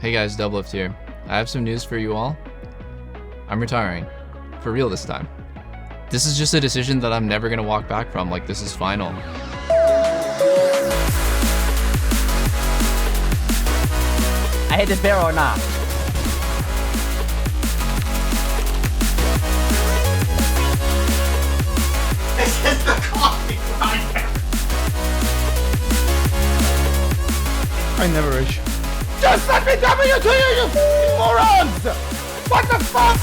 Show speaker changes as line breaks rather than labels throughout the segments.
Hey guys, Doublelift here. I have some news for you all. I'm retiring. For real this time. This is just a decision that I'm never gonna walk back from, like this is final.
I hit this barrel or not?
This is the coffee grinder!
I never rage.
Just let me W to you, you morons! What the fuck?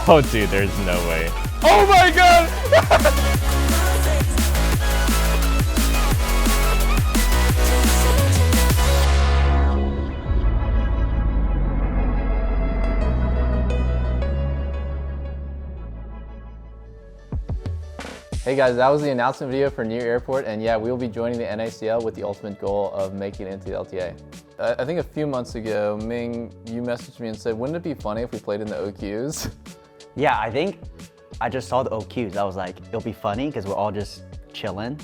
Oh dude, there's no way.
Oh my god!
Hey guys, that was the announcement video for Near Airport, and yeah, we will be joining the NACL with the ultimate goal of making it into the LTA. I think a few months ago, Ming, you messaged me and said, wouldn't it be funny if we played in the OQs?
Yeah, I think I just saw the OQs. I was like, it'll be funny because we're all just chilling,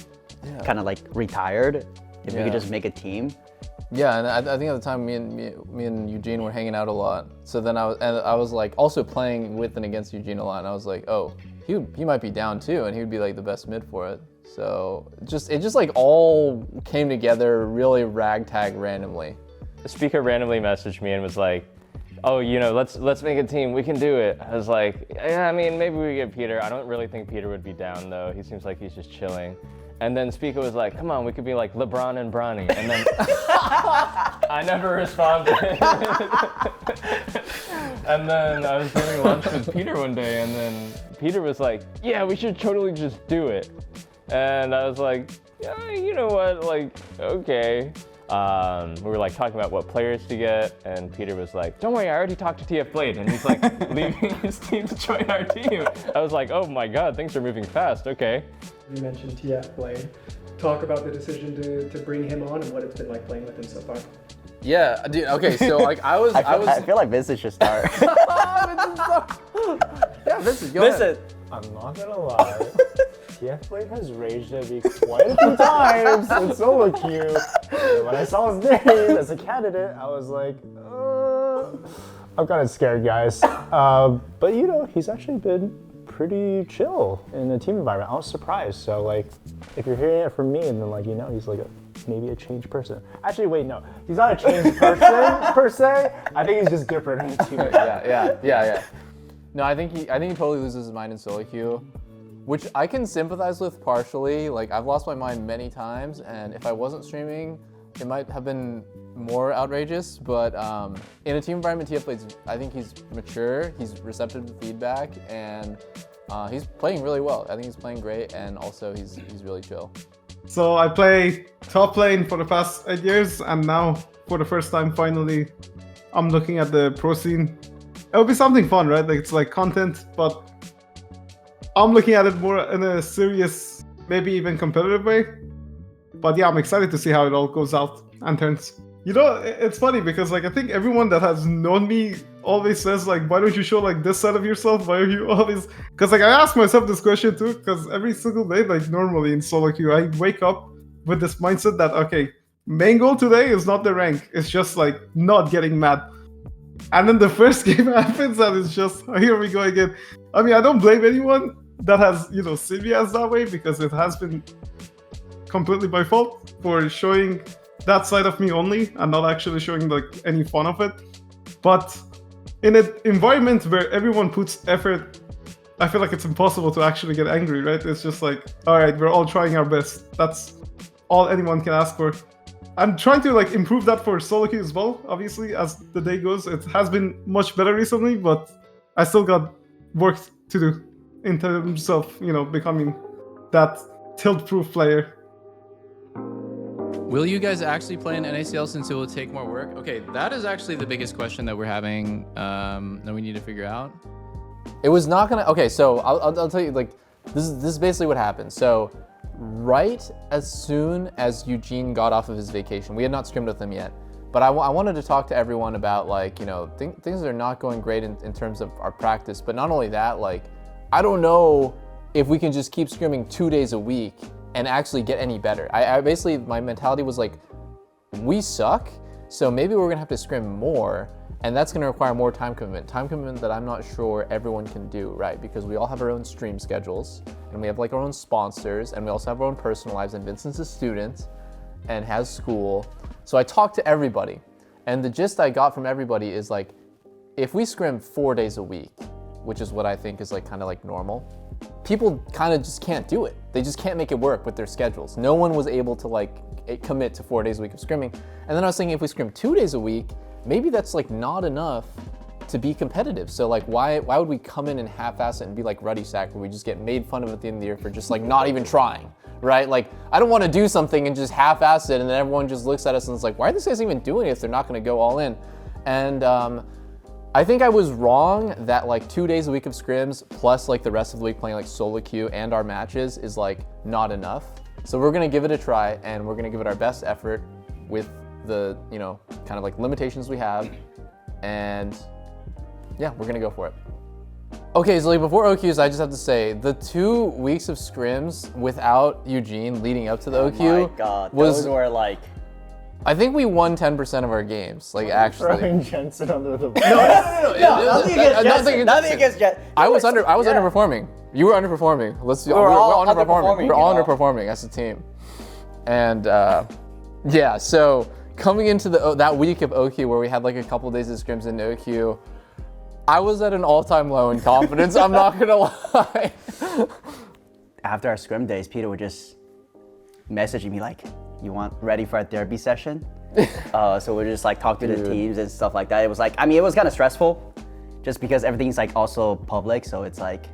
kind of like retired. If we could just make a team.
Yeah, and I think at the time, me and Eugene were hanging out a lot. So then I was like also playing with and against Eugene a lot, and I was like, oh, he might be down too, and he would be like the best mid for it. So it just like all came together really ragtag randomly.
The speaker randomly messaged me and was like, oh, you know, let's make a team, we can do it. I was like, yeah, I mean, maybe we get Peter. I don't really think Peter would be down though. He seems like he's just chilling. And then Speaker was like, come on, we could be like LeBron and Bronny. And then I never responded. And then I was doing lunch with Peter one day, and then Peter was like, yeah, we should totally just do it. And I was like, yeah, you know what, like, okay. We were like talking about what players to get, and Peter was like, don't worry, I already talked to TF Blade, and he's like leaving his team to join our team. I was like, oh my god, things are moving fast, okay.
You mentioned TF Blade. Talk about the decision to bring him on and what it's been like playing with him so far.
Yeah, dude. Okay, so like
I feel like Vincent should start.
Yeah, Vincent, go ahead.
I'm not gonna lie. TF Blade has raged at me quite a few times in solo queue. And when I saw his name as a candidate, I was like, I'm kind of scared, guys. But you know, he's actually been pretty chill in the team environment. I was surprised. So like, if you're hearing it from me, and then like, you know, he's like maybe a changed person. Actually, wait, no, he's not a changed person per se. I think he's just different in the team.
Yeah. No, I think he totally loses his mind in solo queue, which I can sympathize with partially. Like, I've lost my mind many times, and if I wasn't streaming, it might have been more outrageous. But in a team environment, TF Blade's, I think he's mature, he's receptive to feedback, and he's playing really well. I think he's playing great, and also he's really chill.
So I play top lane for the past 8 years, and now for the first time, finally, I'm looking at the pro scene. It'll be something fun, right? Like, it's like content, but I'm looking at it more in a serious, maybe even competitive way. But yeah, I'm excited to see how it all goes out and turns. You know, it's funny because like I think everyone that has known me always says like, why don't you show like this side of yourself? Why are you always? Because like I ask myself this question too. Because every single day, like normally in solo queue, I wake up with this mindset that okay, main goal today is not the rank. It's just like not getting mad. And then the first game happens and it's just here we go again. I mean, I don't blame anyone that has seen me as that way because it has been completely my fault for showing that side of me only and not actually showing like any fun of it. But in an environment where everyone puts effort, I feel like it's impossible to actually get angry, right? It's just like, all right, we're all trying our best. That's all anyone can ask for. I'm trying to like improve that for solo queue as well. Obviously, as the day goes, it has been much better recently, but I still got work to do in terms of becoming that tilt-proof player.
Will you guys actually play in NACL since it will take more work? Okay, that is actually the biggest question that we're having that we need to figure out.
It was not gonna. Okay, so I'll tell you, like, this is basically what happened. So right as soon as Eugene got off of his vacation, we had not scrimmed with him yet, but I wanted to talk to everyone about like things are not going great in terms of our practice. But not only that, like I don't know if we can just keep scrimming 2 days a week and actually get any better. I basically, my mentality was like, we suck, so maybe we're gonna have to scrim more, and that's gonna require more time commitment that I'm not sure everyone can do, right? Because we all have our own stream schedules, and we have like our own sponsors, and we also have our own personal lives, and Vincent's a student and has school. So I talked to everybody, and the gist I got from everybody is like, if we scrim 4 days a week, which is what I think is like kind of like normal, people kind of just can't do it. They just can't make it work with their schedules. No one was able to like commit to 4 days a week of scrimming. And then I was thinking, if we scrim 2 days a week, maybe that's like not enough to be competitive. So like, why would we come in and half-ass it and be like Ruddy Sack, where we just get made fun of at the end of the year for just like not even trying, right? Like, I don't want to do something and just half-ass it, and then everyone just looks at us and it's like, why are these guys even doing it if they're not going to go all in? And I think I was wrong that like 2 days a week of scrims plus like the rest of the week playing like solo queue and our matches is like not enough. So we're gonna give it a try, and we're gonna give it our best effort with the, you know, kind of like limitations we have, and yeah, we're gonna go for it. Okay, so like before OQs, I just have to say, the 2 weeks of scrims without Eugene leading up to the OQ
Oh my God, those were like.
I think we won 10% of our games, like actually.
Throwing Jensen under the bus.
Nothing against Jet.
I was underperforming. You were underperforming. We were all underperforming. We're all underperforming as a team. And yeah, so coming into that week of OQ where we had like a couple days of scrims in OQ, I was at an all-time low in confidence. I'm not gonna lie.
After our scrim days, Peter would just messaging me like, "You want ready for a therapy session?" So we just like talk to the teams and stuff like that. It was like, I mean, it was kind of stressful, just because everything's like also public. So it's like,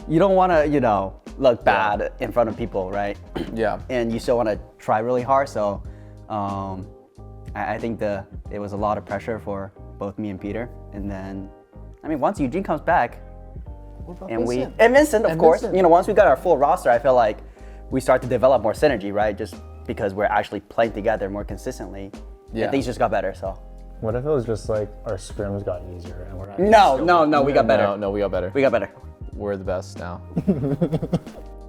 you don't want to, you know, look bad in front of people, right?
Yeah.
And you still want to try really hard. So I think it was a lot of pressure for both me and Peter. And then, I mean, once Eugene comes back, and Vincent, of course, you know, once we got our full roster, I feel like we start to develop more synergy, right? Just because we're actually playing together more consistently.
Yeah.
And things just got better, so.
What if it was just like our scrims got easier and we're not?
No, we got better.
No, we got better.
We got better.
We're the best now.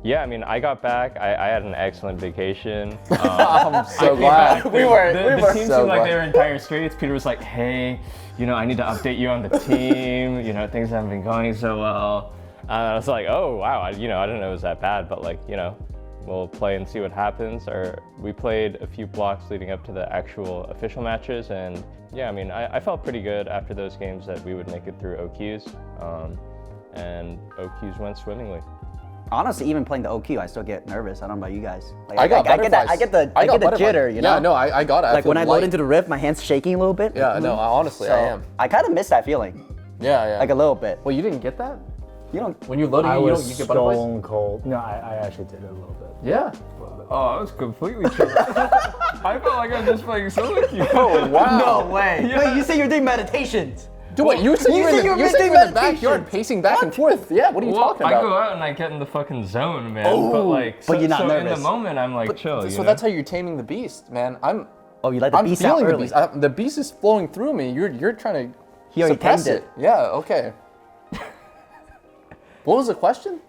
Yeah, I mean, I got back. I had an excellent vacation.
I'm so glad.
The team
so
seemed like
glad.
they were in dire straits. Peter was like, "Hey, you know, I need to update you on the team. You know, things haven't been going so well." And I was like, "Oh wow, I didn't know it was that bad." But like, you know, we'll play and see what happens. Or we played a few blocks leading up to the actual official matches, and yeah, I mean, I felt pretty good after those games that we would make it through OQs, and OQs went swimmingly.
Honestly, even playing the OQ, I still get nervous. I don't know about you guys. Like,
I got butterflies.
I get the jitter, you know?
Yeah, no, I got it.
Like when I load into the rift, my hand's shaking a little bit.
Yeah, no, honestly, I am.
I kind of miss that feeling,
Yeah.
like a little bit.
Well, you didn't get that?
You don't.
When you loaded,
I
you
was
get butterflies?
stone cold. No, I actually did it a little bit.
Yeah.
Oh, I was completely chill. I felt like I was just playing solo queue.
Oh, wow.
No way.
Yeah.
Wait, you say you're doing meditations?
Dude, wait, you said you were in the backyard pacing back and forth. Yeah, what are you talking
I
about?
go out and I get in the fucking zone, man. But like,
but you're not
so in
nervous.
the moment, I'm like chill.
So
you know?
that's how you're taming the beast, man.
Oh, you let the
I'm
beast out
feeling the
early.
beast. The beast is flowing through me. You're trying to
He already
suppress
tamed
it. Yeah, okay. What was the question?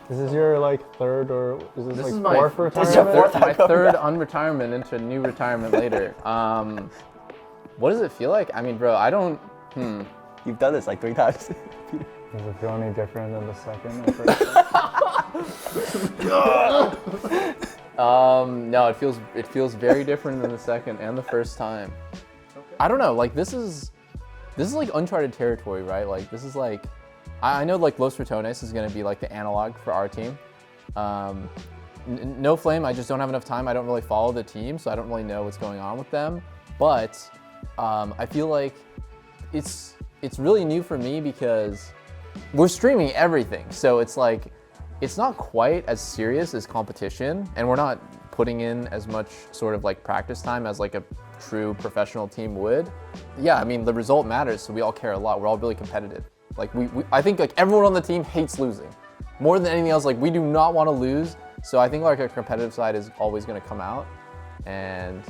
This is your like third or is this like
is
fourth
my-
retirement?
This is your fourth
My
time
third
coming back.
unretirement into new retirement later. What does it feel like? I mean, bro, I don't.
You've done this like 3 times.
Does it feel any different than the second or first?
No, it feels very different than the second and the first time. I don't know. Like this is like uncharted territory, right? Like this is like I know like Los Ratones is gonna be like the analog for our team. No Flame, I just don't have enough time. I don't really follow the team, so I don't really know what's going on with them. But I feel like it's really new for me because we're streaming everything. So it's like it's not quite as serious as competition, and we're not putting in as much sort of like practice time as like a true professional team would. Yeah, I mean the result matters, so we all care a lot. We're all really competitive. Like I think like everyone on the team hates losing. More than anything else, like we do not want to lose. So I think like our competitive side is always going to come out. And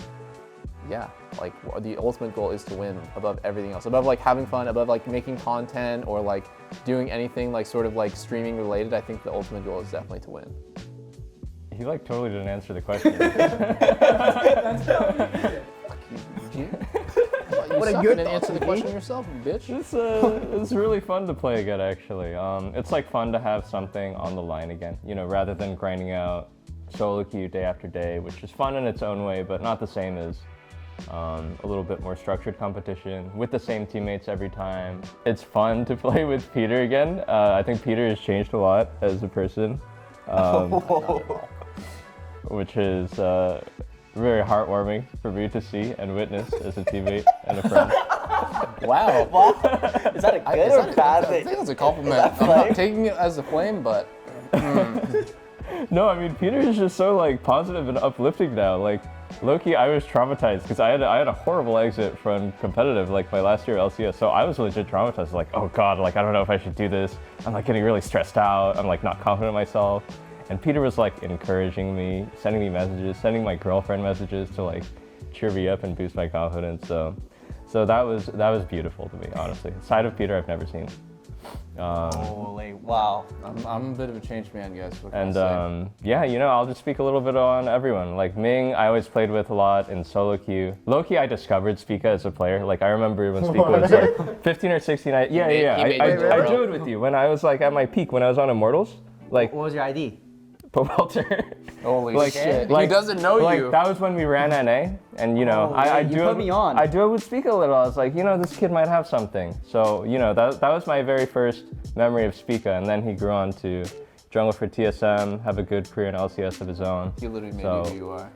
yeah, like the ultimate goal is to win above everything else, above like having fun, above like making content or like doing anything like sort of like streaming related. I think the ultimate goal is definitely to win.
He like totally didn't answer the question.
What a good answer the question yourself, bitch.
It's really fun to play again, actually. It's like fun to have something on the line again, you know, rather than grinding out solo queue day after day, which is fun in its own way, but not the same as a little bit more structured competition with the same teammates every time. It's fun to play with Peter again. I think Peter has changed a lot as a person, which is very heartwarming for me to see and witness as a teammate and a friend.
Wow.
Is that a good or bad
I
thing?
think that's a compliment. I'm not taking it as a flame, but
No, I mean, Peter is just so like positive and uplifting now. Like, low-key, I was traumatized because I had a horrible exit from competitive like my last year at LCS. So I was legit traumatized. Like, oh God, like I don't know if I should do this. I'm like getting really stressed out. I'm like not confident in myself. And Peter was like encouraging me, sending me messages, sending my girlfriend messages to like cheer me up and boost my confidence. So that was beautiful to me, honestly. A side of Peter I've never seen.
Holy wow!
I'm a bit of a changed man, guys.
And yeah, you know, I'll just speak a little bit on everyone. Like Ming, I always played with a lot in solo queue. Low-key, I discovered Spica as a player. Like I remember when Spica was like 15 or 16. I duoed with you when I was like at my peak when I was on Immortals. Like
What was your ID?
Welter.
Holy shit!
Like,
he doesn't know
like,
you.
That was when we ran NA, and you know,
you put me on.
I would speak a little. I was like, you know, this kid might have something. So you know, that was my very first memory of Spica, and then he grew on to jungle for TSM, have a good career in LCS of his own.
He literally made you who you are.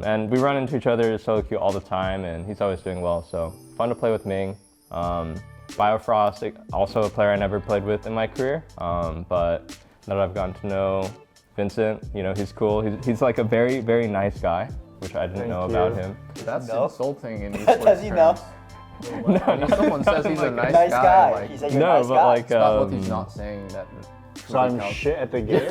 And we run into each other solo queue all the time, and he's always doing well. So fun to play with Ming. Biofrost, also a player I never played with in my career, but now that I've gotten to know Vincent, you know, he's cool. He's like a very, very nice guy, which I didn't know about him.
That's insulting in esports
Does he know?
When someone says he's a nice
Nice guy.
like,
He said you're a nice guy.
like
it's not what he's not saying that.
So I'm shit at the game?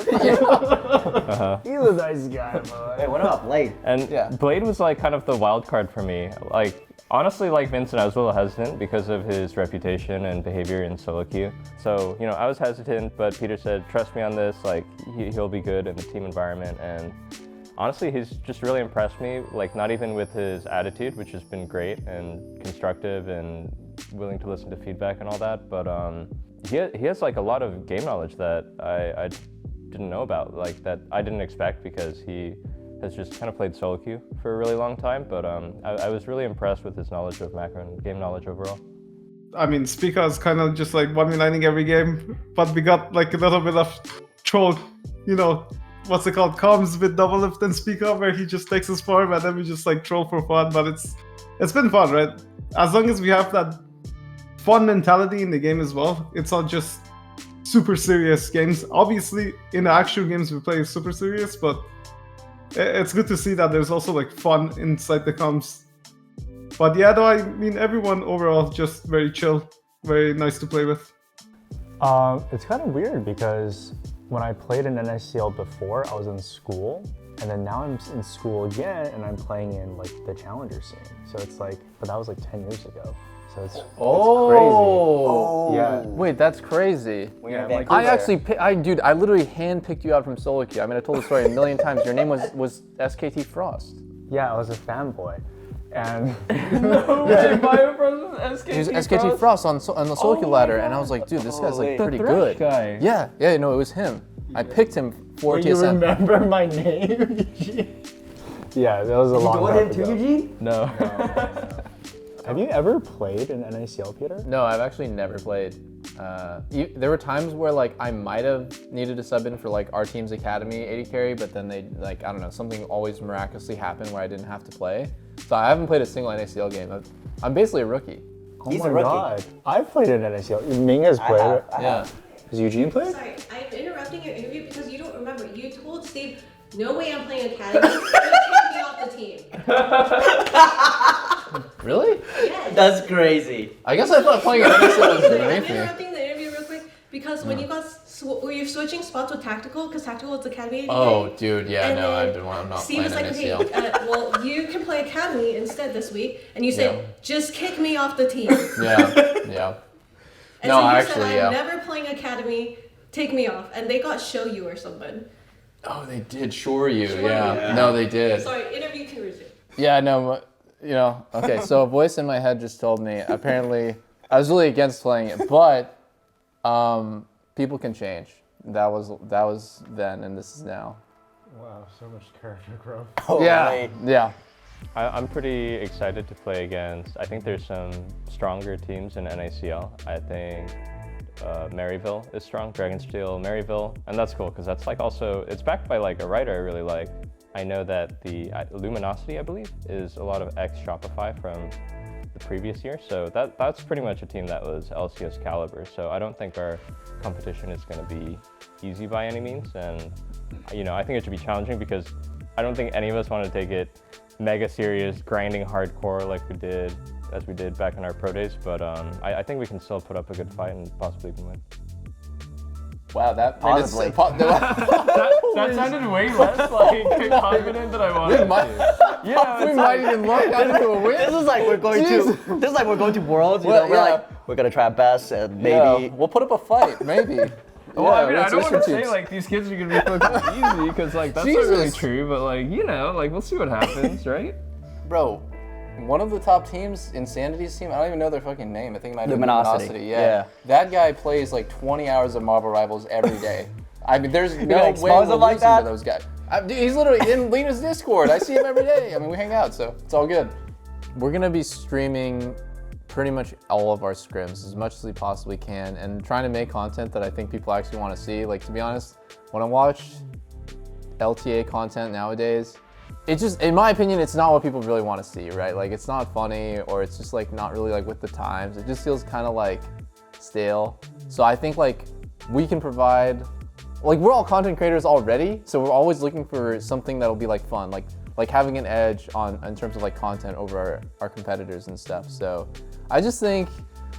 He's a nice guy, bro.
Hey, what about Blade?
And Blade was like kind of the wild card for me. Like honestly, like Vincent, I was a little hesitant because of his reputation and behavior in solo queue. So you know, I was hesitant, but Peter said, "Trust me on this. Like he'll be good in the team environment." And honestly, he's just really impressed me. Like not even with his attitude, which has been great and constructive and willing to listen to feedback and all that, but he has like a lot of game knowledge that I didn't know about, like that I didn't expect because he has just kind of played solo queue for a really long time. But I was really impressed with his knowledge of macro and game knowledge overall.
I mean, Spica is kind of just like one lining every game, but we got like a little bit of troll, you know, what's it called, comms with Double Lift and Spica, where he just takes his farm and then we just like troll for fun. But it's been fun, right? As long as we have that fun mentality in the game as well. It's not just super serious games. Obviously, in the actual games we play super serious, but it's good to see that there's also like fun inside the comms. But yeah, though, I mean, everyone overall just very chill, very nice to play with.
It's kind of weird because when I played in NACL before, I was in school, and then now I'm in school again, and I'm playing in like the challenger scene. So it's like, but that was like 10 years ago. So it's crazy. Yeah.
Wait, that's crazy.
Yeah, like,
I actually, dude, I literally handpicked you out from solo queue. I mean, I told the story a million times. Your name was SKT Frost.
yeah, I was a fanboy, and
He was SKT Frost on the solo queue ladder, and I was like, dude, this guy's like pretty good.
Guy.
Yeah, no, it was him. I picked him for
you
TSM.
remember my name? Yeah, that was a long time ago.
Eugene?
No.
Have you ever played in NACL, Peter?
No, I've actually never played. There were times where like I might have needed to sub in for like our team's academy AD carry, but then they like, I don't know, something always miraculously happened where I didn't have to play. So I haven't played a single NACL game. I'm basically a rookie.
He's
Oh my
a rookie.
God. I've played in NACL. Ming has played it.
Yeah.
Has Eugene played?
Sorry, I'm interrupting your interview because you don't remember. You told Steve, no way I'm playing Academy. You're taking me off the team.
Really?
Yes.
That's crazy.
I guess I thought playing at NACL was
I'm
beneath me.
interrupting the interview real quick because when you got were you switching spots with Tactical? Because Tactical is Academy.
Oh, dude, yeah,
And
no,
then
I'm not
Steve
playing
was like, okay,
NACL.
well, you can play Academy instead this week. And you said,
Yeah.
just kick me off the team.
Yeah.
And
No,
so you
actually,
said,
yeah.
I'm never playing Academy, take me off. And they got show you or something.
Oh, they did shore you.
Shore
Yeah.
you.
No, they did.
Sorry, interview can resume.
Yeah, no, you know, okay, so a voice in my head just told me, apparently, I was really against playing it, but people can change. That was then, and this is now.
Wow, so much character growth.
Yeah.
I'm pretty excited to play against. I think there's some stronger teams in NACL. I think Maryville is strong, Dragonsteel, Maryville, and that's cool because that's like also, it's backed by like a writer I really like. I know that the Luminosity, I believe, is a lot of ex-Shopify from the previous year, so that's pretty much a team that was LCS caliber, so I don't think our competition is going to be easy by any means, and you know, I think it should be challenging because I don't think any of us want to take it mega serious, grinding hardcore like we did back in our pro days, but I think we can still put up a good fight and possibly even win.
Wow, that
Possibly.
That sounded way less like confident than I wanted
We might,
Yeah,
we might even look into a win.
This is like we're going to Worlds. You know, we're gonna try our best and maybe.
Yeah, we'll put up a fight, maybe.
Well, I mean, I
let's
don't want to
switch
say
teams.
like these kids are gonna be fucking easy because like that's not really
Jesus.
true, but like you know, like we'll see what happens, right?
Bro, one of the top teams, Insanity's team, I don't even know their fucking name. I think it might be
Luminosity.
Luminosity.
Yeah.
That guy plays like 20 hours of Marvel Rivals every day. I mean, there's no
gonna
way
expose
we're
him like
losing
that?
to those guys. Dude, he's literally in Lena's Discord. I see him every day. I mean, we hang out, so it's all good. We're gonna be streaming pretty much all of our scrims as much as we possibly can and trying to make content that I think people actually want to see. Like, to be honest, when I watch LTA content nowadays, it just, in my opinion, it's not what people really want to see, right? Like, it's not funny, or it's just like not really like with the times. It just feels kind of like stale. So I think like we can provide, like, we're all content creators already, so we're always looking for something that'll be like fun, like having an edge on in terms of like content over our competitors and stuff. So I just think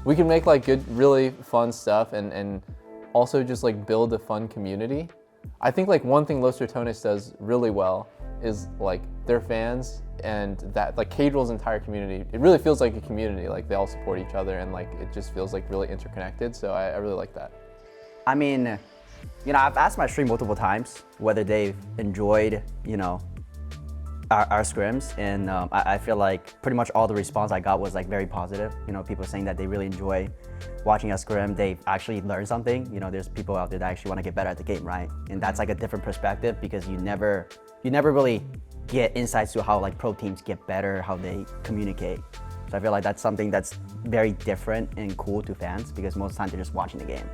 we can make like good, really fun stuff and also just like build a fun community. I think like one thing Los Ratones does really well is like their fans and that like Cadrill's entire community. It really feels like a community. Like they all support each other and like it just feels like really interconnected. So I really like that.
I mean, you know, I've asked my stream multiple times whether they've enjoyed, you know, our scrims, and I feel like pretty much all the response I got was like very positive. You know, people saying that they really enjoy watching us scrim. They've actually learned something. You know, there's people out there that actually want to get better at the game, right? And that's like a different perspective because you never really get insights to how like pro teams get better, how they communicate. So I feel like that's something that's very different and cool to fans because most of the time they're just watching the game.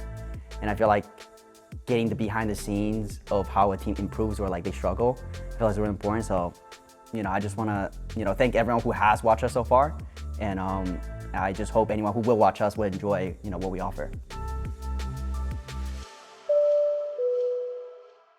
And I feel like getting the behind the scenes of how a team improves or like they struggle, I feel like is really important. So, you know, I just want to, you know, thank everyone who has watched us so far. And I just hope anyone who will watch us will enjoy, you know, what we offer.